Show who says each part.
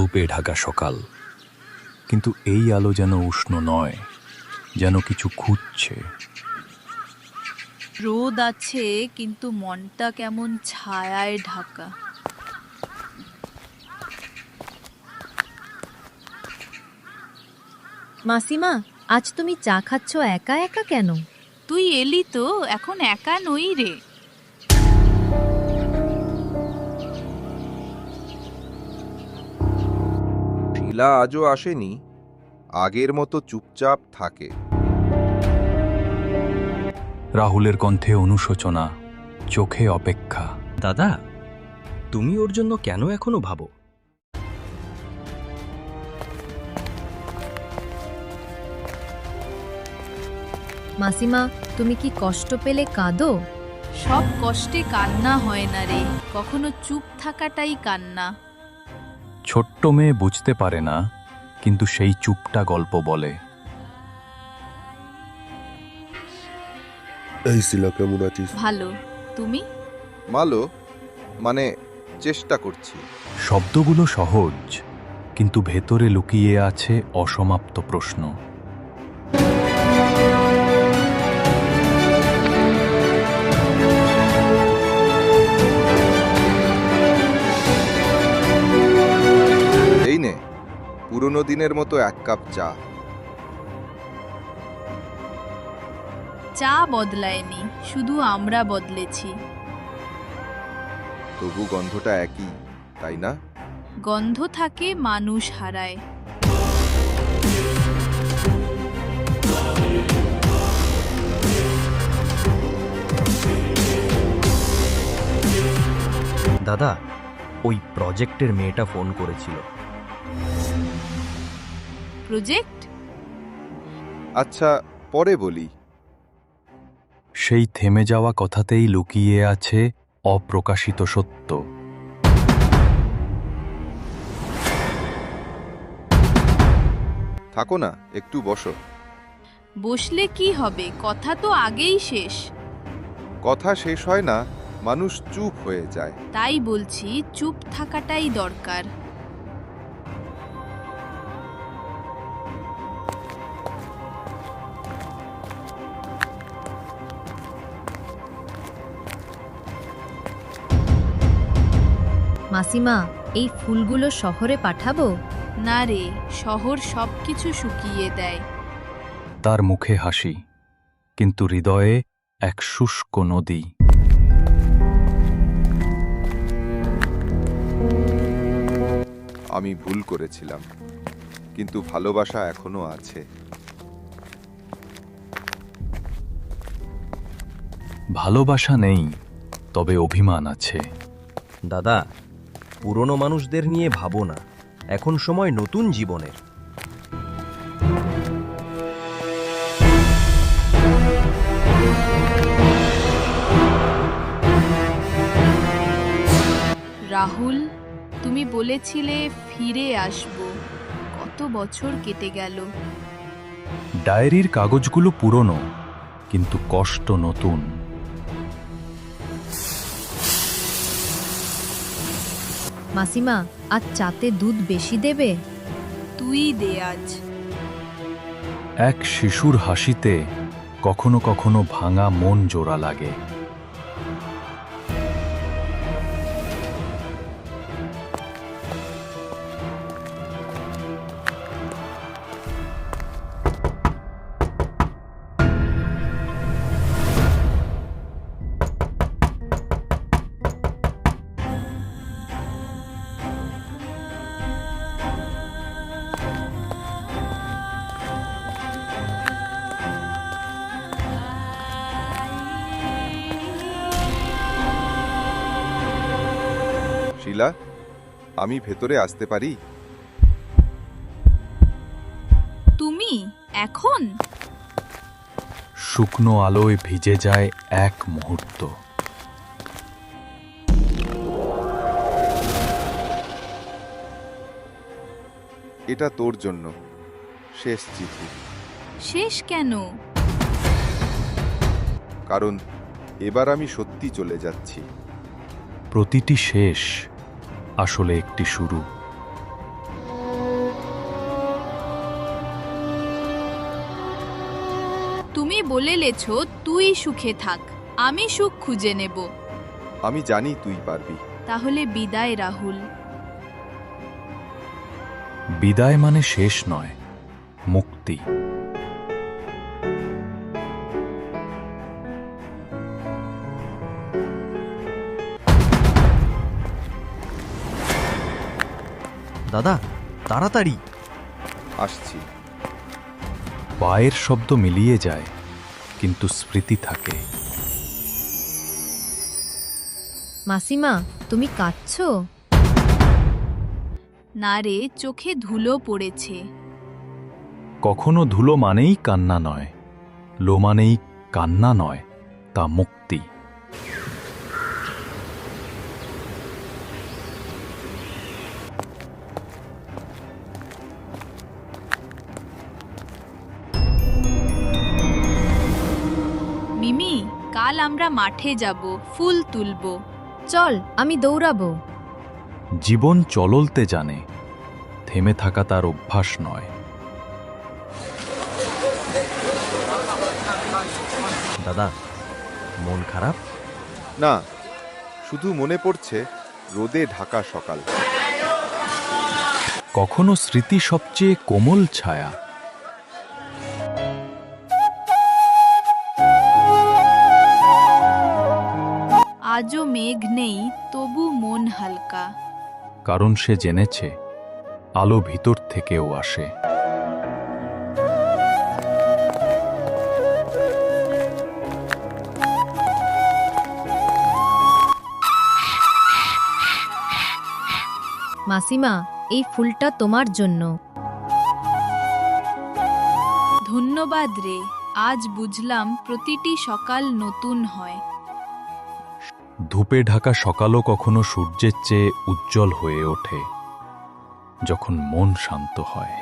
Speaker 1: ধূপে ঢাকা সকাল, কিন্তু এই আলো যেন উষ্ণ নয়, যেন কিছু খুঁজছে।
Speaker 2: রোদ আছে কিন্তু মনটা কেমন ছায়ায় ঢাকা।
Speaker 3: মাসিমা, আজ তুমি চা খাচ্ছ একা একা কেন?
Speaker 2: তুই এলি তো, এখন একা নই রে।
Speaker 4: শিলা আজও আসেনি, আগের মতো চুপচাপ থাকে।
Speaker 1: রাহুলের কণ্ঠে অনুশোচনা, চোখে অপেক্ষা।
Speaker 5: দাদা, তুমি ওর জন্য কেন এখনো ভাবো?
Speaker 3: মাসিমা, তুমি কি কষ্ট পেলে কাঁদো?
Speaker 2: সব কষ্টে কান্না হয় না রে, কখনো চুপ থাকাটাই কান্না।
Speaker 1: ছোট্ট মেয়ে বুঝতে পারে না, কিন্তু সেই চুপটা গল্প বলে।
Speaker 6: এই শিলা, কেমন আছিস?
Speaker 2: ভালো, তুমি?
Speaker 4: মালো, মানে চেষ্টা করছি।
Speaker 1: শব্দগুলো সহজ, কিন্তু ভেতরে লুকিয়ে আছে অসমাপ্ত প্রশ্ন।
Speaker 4: এই নে, পুরনো দিনের মতো এক কাপ চা।
Speaker 2: চা বদলায়নি, শুধু আমরা বদলেছি।
Speaker 4: তবু গন্ধটা একই, তাই না?
Speaker 2: গন্ধ থাকে, মানুষ হারায়।
Speaker 5: দাদা, ওই প্রজেক্টের মেয়েটা ফোন করেছিল।
Speaker 2: প্রজেক্ট?
Speaker 4: আচ্ছা, পরে বলি।
Speaker 1: সেই থেমে যাওয়া কথাতেই লুকিয়ে আছে অপ্রকাশিত সত্য।
Speaker 4: থাকো না, একটু বসো।
Speaker 2: বসলে কি হবে, কথা তো আগেই শেষ।
Speaker 4: কথা শেষ হয় না, মানুষ চুপ হয়ে যায়।
Speaker 2: তাই বলছি, চুপ থাকাটাই দরকার।
Speaker 3: মাসিমা, এই ফুলগুলো শহরে পাঠাবো?
Speaker 2: না রে, শহর সবকিছু শুকিয়ে দেয়।
Speaker 1: তার মুখে হাসি, কিন্তু হৃদয়ে এক শুষ্ক নদী।
Speaker 4: আমি ভুল করেছিলাম, কিন্তু ভালোবাসা এখনো আছে।
Speaker 1: ভালোবাসা নেই, তবে অভিমান আছে।
Speaker 5: দাদা, পুরনো মানুষদের নিয়ে ভাবো না, এখন সময় নতুন জীবনের।
Speaker 2: রাহুল, তুমি বলেছিলে ফিরে আসব, কত বছর কেটে গেল।
Speaker 1: ডায়েরির কাগজগুলো পুরনো, কিন্তু কষ্ট নতুন।
Speaker 3: মাসিমা, আজ চাতে দুধ বেশি দেবে?
Speaker 2: তুই দে আজ।
Speaker 1: এক শিশুর হাসিতে কখনো কখনো ভাঙা মন জোড়া লাগে।
Speaker 4: শিলা, আমি ভেতরে আসতে পারি?
Speaker 2: তুমি এখন?
Speaker 1: শুকনো আলোয় ভিজে যায় এক মুহূর্ত।
Speaker 4: এটা তোর জন্য শেষ চিঠি।
Speaker 2: শেষ কেন?
Speaker 4: কারণ এবার আমি সত্যি চলে যাচ্ছি।
Speaker 1: প্রতিটি শেষ আসলে একটি শুরু।
Speaker 2: বলেলেছ তুই সুখে থাক, আমি সুখ খুঁজে নেব।
Speaker 4: আমি জানি তুই পারবি।
Speaker 2: তাহলে বিদায় রাহুল।
Speaker 1: বিদায় মানে শেষ নয়, মুক্তি।
Speaker 5: দাদা, তাড়াতাড়ি।
Speaker 4: আসছি।
Speaker 1: পায়ের শব্দ মিলিয়ে যায়, কিন্তু স্মৃতি থাকে।
Speaker 3: মাসিমা, তুমি কাঁদছো?
Speaker 2: না রে, চোখে ধুলো পড়েছে।
Speaker 1: কখনো ধুলো মানেই কান্না নয়, লো মানেই কান্না নয়, তা মুক্তি।
Speaker 2: মিমি, কাল আমরা মাঠে যাব, ফুল তুলব।
Speaker 3: চল, আমি দৌড়াবো।
Speaker 1: জীবন চলতে জানে, থেমে থাকা তার অভ্যাস নয়।
Speaker 5: দাদা, মন খারাপ?
Speaker 4: না, শুধু মনে পড়ছে রোদে ঢাকা সকাল।
Speaker 1: কখনো স্মৃতি সবচেয়ে কোমল ছায়া।
Speaker 2: আজও মেঘ নেই, তবু মন হালকা।
Speaker 1: কারণ সে জেনেছে আলো ভিতর থেকেও আসে।
Speaker 3: মাসিমা, এই ফুলটা তোমার জন্য।
Speaker 2: ধন্যবাদ রে, আজ বুঝলাম প্রতিটি সকাল নতুন হয়।
Speaker 1: ধূপে ঢাকা সকালও কখনো সূর্যের চেয়ে উজ্জ্বল হয়ে ওঠে, যখন মন শান্ত হয়।